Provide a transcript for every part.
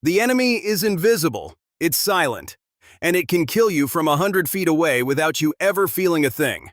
The enemy is invisible, it's silent, and it can kill you from 100 feet away without you ever feeling a thing.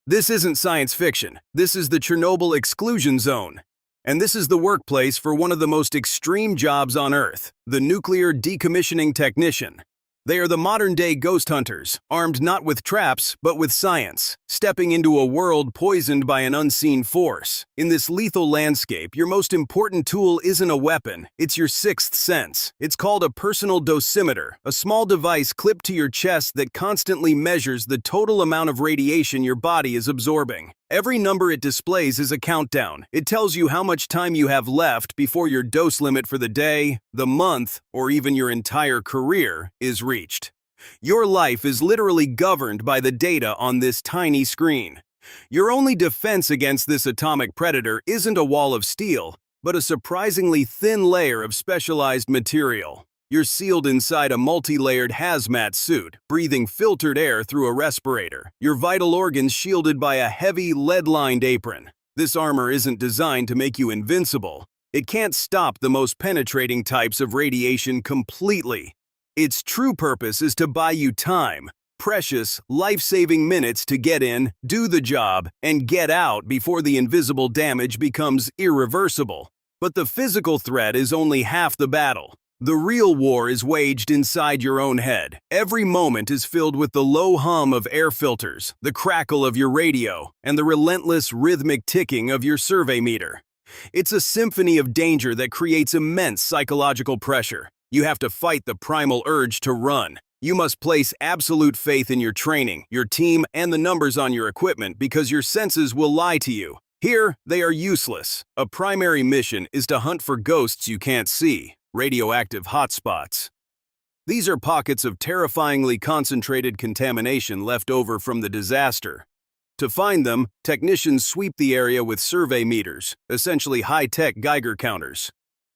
This isn't science fiction, this is the Chernobyl Exclusion Zone. And this is the workplace for one of the most extreme jobs on Earth, the nuclear decommissioning technician. They are the modern-day ghost hunters, armed not with traps, but with science, stepping into a world poisoned by an unseen force. In this lethal landscape, your most important tool isn't a weapon, it's your sixth sense. It's called a personal dosimeter, a small device clipped to your chest that constantly measures the total amount of radiation your body is absorbing. Every number it displays is a countdown. It tells you how much time you have left before your dose limit for the day, the month, or even your entire career is reached. Your life is literally governed by the data on this tiny screen. Your only defense against this atomic predator isn't a wall of steel, but a surprisingly thin layer of specialized material. You're sealed inside a multi-layered HAZMAT suit, breathing filtered air through a respirator, your vital organs shielded by a heavy, lead-lined apron. This armor isn't designed to make you invincible. It can't stop the most penetrating types of radiation completely. Its true purpose is to buy you time, precious, life-saving minutes to get in, do the job, and get out before the invisible damage becomes irreversible. But the physical threat is only half the battle. The real war is waged inside your own head. Every moment is filled with the low hum of air filters, the crackle of your radio, and the relentless rhythmic ticking of your survey meter. It's a symphony of danger that creates immense psychological pressure. You have to fight the primal urge to run. You must place absolute faith in your training, your team, and the numbers on your equipment because your senses will lie to you. Here, they are useless. A primary mission is to hunt for ghosts you can't see. Radioactive hotspots. These are pockets of terrifyingly concentrated contamination left over from the disaster. To find them, technicians sweep the area with survey meters, essentially high-tech Geiger counters.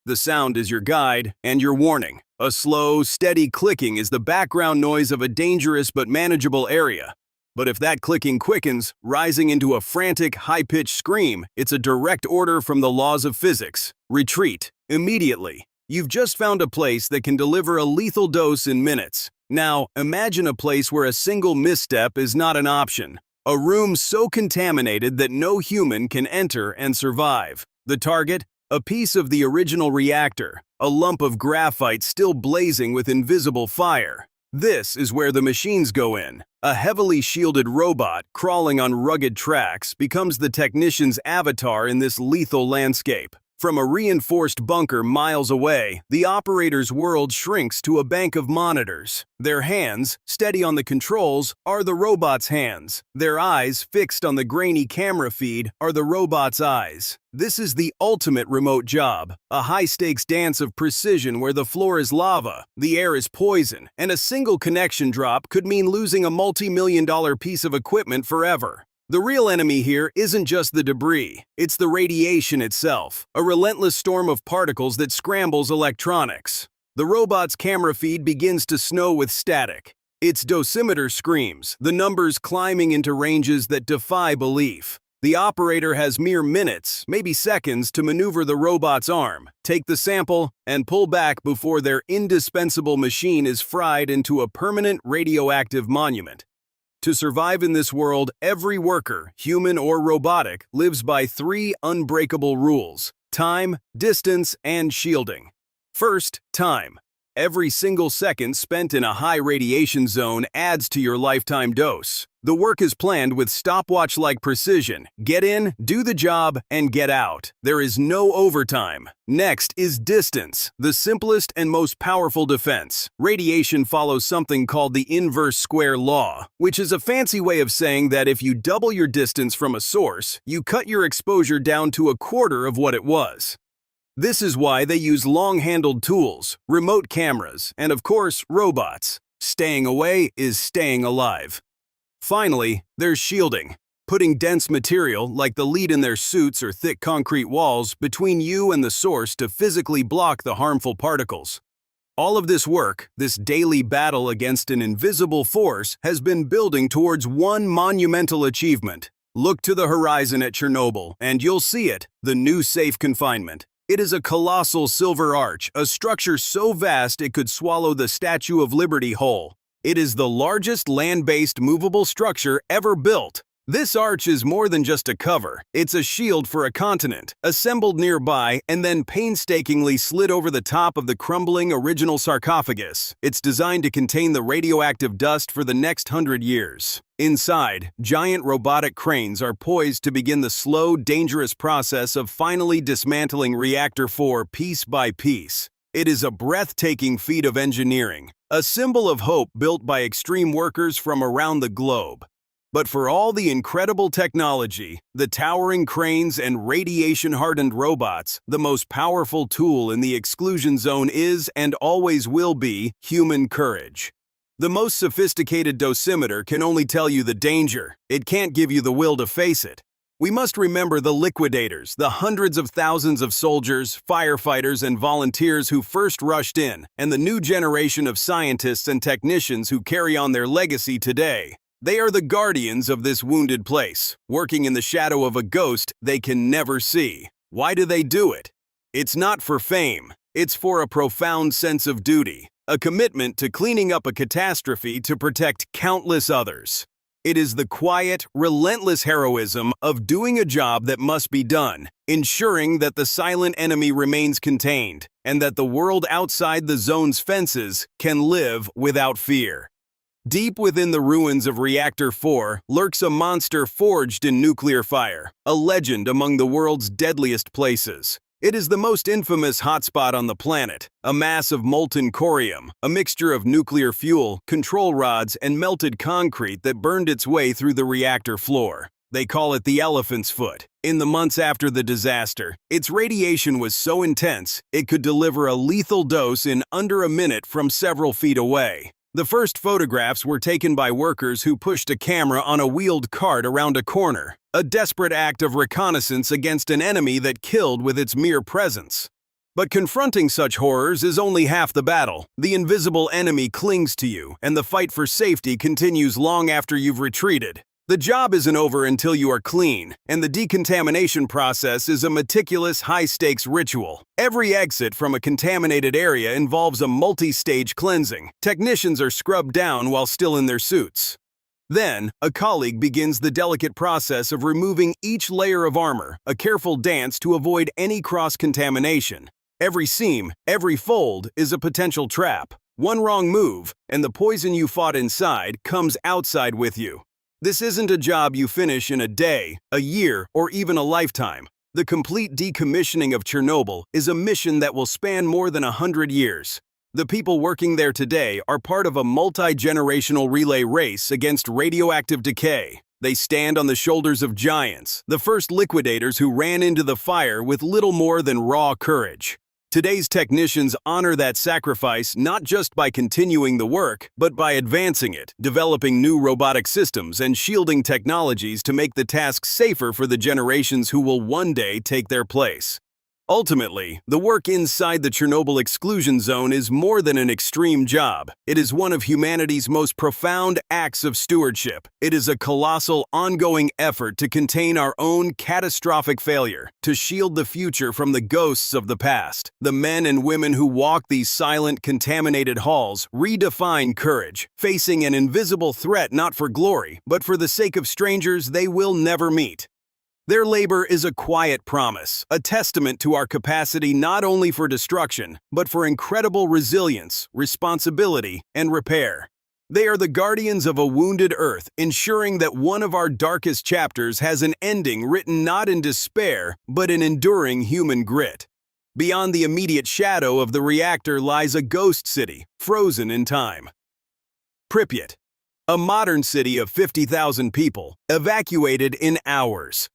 The sound is your guide and your warning. A slow, steady clicking is the background noise of a dangerous but manageable area. But if that clicking quickens, rising into a frantic, high-pitched scream, it's a direct order from the laws of physics. Retreat, immediately. You've just found a place that can deliver a lethal dose in minutes. Now, imagine a place where a single misstep is not an option. A room so contaminated that no human can enter and survive. The target? A piece of the original reactor, a lump of graphite still blazing with invisible fire. This is where the machines go in. A heavily shielded robot, crawling on rugged tracks, becomes the technician's avatar in this lethal landscape. From a reinforced bunker miles away, the operator's world shrinks to a bank of monitors. Their hands, steady on the controls, are the robot's hands. Their eyes, fixed on the grainy camera feed, are the robot's eyes. This is the ultimate remote job, a high-stakes dance of precision where the floor is lava, the air is poison, and a single connection drop could mean losing a multi-million-dollar piece of equipment forever. The real enemy here isn't just the debris, it's the radiation itself, a relentless storm of particles that scrambles electronics. The robot's camera feed begins to snow with static. Its dosimeter screams, the numbers climbing into ranges that defy belief. The operator has mere minutes, maybe seconds, to maneuver the robot's arm, take the sample, and pull back before their indispensable machine is fried into a permanent radioactive monument. To survive in this world, every worker, human or robotic, lives by three unbreakable rules: time, distance, and shielding. First, time. Every single second spent in a high radiation zone adds to your lifetime dose. The work is planned with stopwatch-like precision. Get in, do the job, and get out. There is no overtime. Next is distance, the simplest and most powerful defense. Radiation follows something called the inverse square law, which is a fancy way of saying that if you double your distance from a source, you cut your exposure down to a quarter of what it was. This is why they use long-handled tools, remote cameras, and of course, robots. Staying away is staying alive. Finally, there's shielding, putting dense material, like the lead in their suits or thick concrete walls, between you and the source to physically block the harmful particles. All of this work, this daily battle against an invisible force, has been building towards one monumental achievement. Look to the horizon at Chernobyl, and you'll see it, the new safe confinement. It is a colossal silver arch, a structure so vast it could swallow the Statue of Liberty whole. It is the largest land-based movable structure ever built. This arch is more than just a cover. It's a shield for a continent, assembled nearby and then painstakingly slid over the top of the crumbling original sarcophagus. It's designed to contain the radioactive dust for the next 100 years. Inside, giant robotic cranes are poised to begin the slow, dangerous process of finally dismantling Reactor 4 piece by piece. It is a breathtaking feat of engineering, a symbol of hope built by extreme workers from around the globe. But for all the incredible technology, the towering cranes and radiation-hardened robots, the most powerful tool in the exclusion zone is and always will be human courage. The most sophisticated dosimeter can only tell you the danger. It can't give you the will to face it. We must remember the liquidators, the hundreds of thousands of soldiers, firefighters, and volunteers who first rushed in, and the new generation of scientists and technicians who carry on their legacy today. They are the guardians of this wounded place, working in the shadow of a ghost they can never see. Why do they do it? It's not for fame. It's for a profound sense of duty, a commitment to cleaning up a catastrophe to protect countless others. It is the quiet, relentless heroism of doing a job that must be done, ensuring that the silent enemy remains contained, and that the world outside the zone's fences can live without fear. Deep within the ruins of Reactor 4 lurks a monster forged in nuclear fire, a legend among the world's deadliest places. It is the most infamous hotspot on the planet, a mass of molten corium, a mixture of nuclear fuel, control rods, and melted concrete that burned its way through the reactor floor. They call it the elephant's foot. In the months after the disaster, its radiation was so intense, it could deliver a lethal dose in under a minute from several feet away. The first photographs were taken by workers who pushed a camera on a wheeled cart around a corner, a desperate act of reconnaissance against an enemy that killed with its mere presence. But confronting such horrors is only half the battle. The invisible enemy clings to you, and the fight for safety continues long after you've retreated. The job isn't over until you are clean, and the decontamination process is a meticulous, high-stakes ritual. Every exit from a contaminated area involves a multi-stage cleansing. Technicians are scrubbed down while still in their suits. Then, a colleague begins the delicate process of removing each layer of armor, a careful dance to avoid any cross-contamination. Every seam, every fold is a potential trap. One wrong move, and the poison you fought inside comes outside with you. This isn't a job you finish in a day, a year, or even a lifetime. The complete decommissioning of Chernobyl is a mission that will span more than 100 years. The people working there today are part of a multi-generational relay race against radioactive decay. They stand on the shoulders of giants, the first liquidators who ran into the fire with little more than raw courage. Today's technicians honor that sacrifice not just by continuing the work, but by advancing it, developing new robotic systems and shielding technologies to make the task safer for the generations who will one day take their place. Ultimately, the work inside the Chernobyl Exclusion Zone is more than an extreme job. It is one of humanity's most profound acts of stewardship. It is a colossal, ongoing effort to contain our own catastrophic failure, to shield the future from the ghosts of the past. The men and women who walk these silent, contaminated halls redefine courage, facing an invisible threat not for glory, but for the sake of strangers they will never meet. Their labor is a quiet promise, a testament to our capacity not only for destruction, but for incredible resilience, responsibility, and repair. They are the guardians of a wounded Earth, ensuring that one of our darkest chapters has an ending written not in despair, but in enduring human grit. Beyond the immediate shadow of the reactor lies a ghost city, frozen in time. Pripyat, a modern city of 50,000 people, evacuated in hours.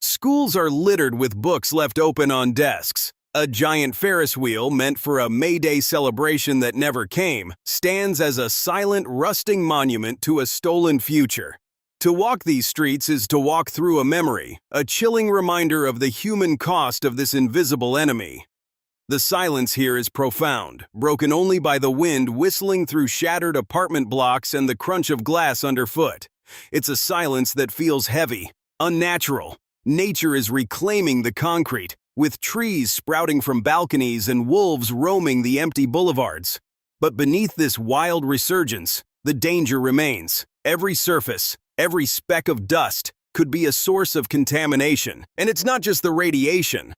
Schools are littered with books left open on desks. A giant Ferris wheel meant for a May Day celebration that never came stands as a silent, rusting monument to a stolen future. To walk these streets is to walk through a memory, a chilling reminder of the human cost of this invisible enemy. The silence here is profound, broken only by the wind whistling through shattered apartment blocks and the crunch of glass underfoot. It's a silence that feels heavy, unnatural. Nature is reclaiming the concrete, with trees sprouting from balconies and wolves roaming the empty boulevards. But beneath this wild resurgence, the danger remains. Every surface, every speck of dust could be a source of contamination. And it's not just the radiation.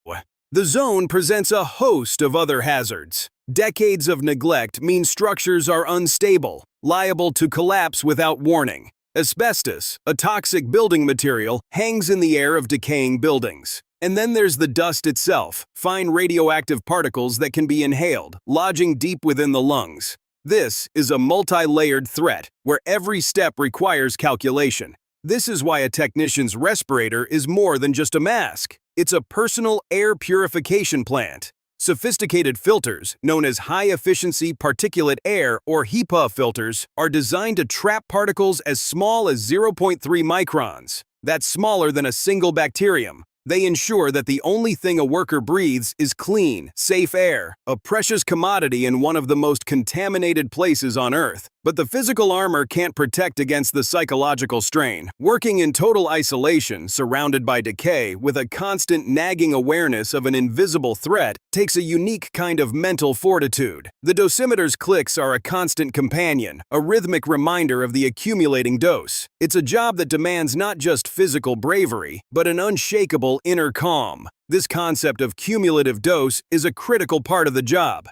The zone presents a host of other hazards. Decades of neglect mean structures are unstable, liable to collapse without warning. Asbestos, a toxic building material, hangs in the air of decaying buildings. And then there's the dust itself, fine radioactive particles that can be inhaled, lodging deep within the lungs. This is a multi-layered threat, where every step requires calculation. This is why a technician's respirator is more than just a mask. It's a personal air purification plant. Sophisticated filters, known as high-efficiency particulate air or HEPA filters, are designed to trap particles as small as 0.3 microns. That's smaller than a single bacterium. They ensure that the only thing a worker breathes is clean, safe air, a precious commodity in one of the most contaminated places on Earth. But the physical armor can't protect against the psychological strain. Working in total isolation, surrounded by decay, with a constant nagging awareness of an invisible threat, takes a unique kind of mental fortitude. The dosimeter's clicks are a constant companion, a rhythmic reminder of the accumulating dose. It's a job that demands not just physical bravery, but an unshakable inner calm. This concept of cumulative dose is a critical part of the job.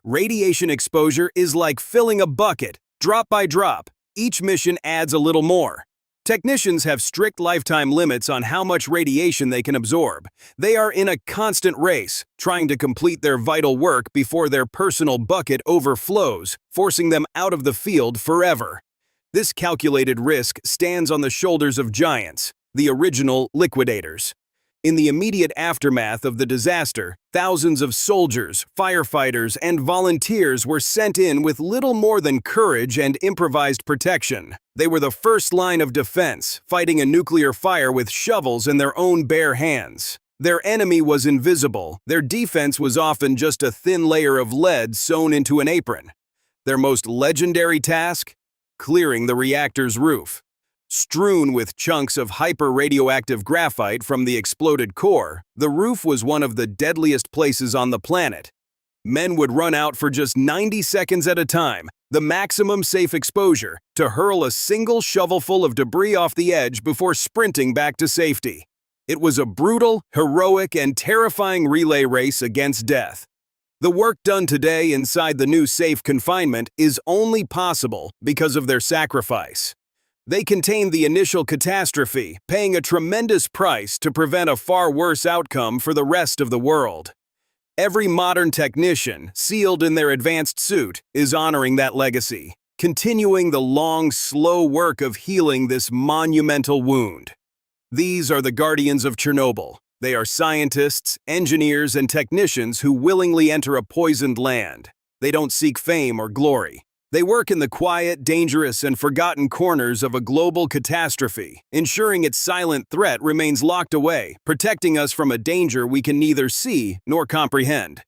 Radiation exposure is like filling a bucket. Drop by drop, each mission adds a little more. Technicians have strict lifetime limits on how much radiation they can absorb. They are in a constant race, trying to complete their vital work before their personal bucket overflows, forcing them out of the field forever. This calculated risk stands on the shoulders of giants, the original liquidators. In the immediate aftermath of the disaster, thousands of soldiers, firefighters, and volunteers were sent in with little more than courage and improvised protection. They were the first line of defense, fighting a nuclear fire with shovels in their own bare hands. Their enemy was invisible. Their defense was often just a thin layer of lead sewn into an apron. Their most legendary task? Clearing the reactor's roof. Strewn with chunks of hyper-radioactive graphite from the exploded core, the roof was one of the deadliest places on the planet. Men would run out for just 90 seconds at a time, the maximum safe exposure, to hurl a single shovelful of debris off the edge before sprinting back to safety. It was a brutal, heroic, and terrifying relay race against death. The work done today inside the new safe confinement is only possible because of their sacrifice. They contained the initial catastrophe, paying a tremendous price to prevent a far worse outcome for the rest of the world. Every modern technician, sealed in their advanced suit, is honoring that legacy, continuing the long, slow work of healing this monumental wound. These are the guardians of Chernobyl. They are scientists, engineers, and technicians who willingly enter a poisoned land. They don't seek fame or glory. They work in the quiet, dangerous, and forgotten corners of a global catastrophe, ensuring its silent threat remains locked away, protecting us from a danger we can neither see nor comprehend.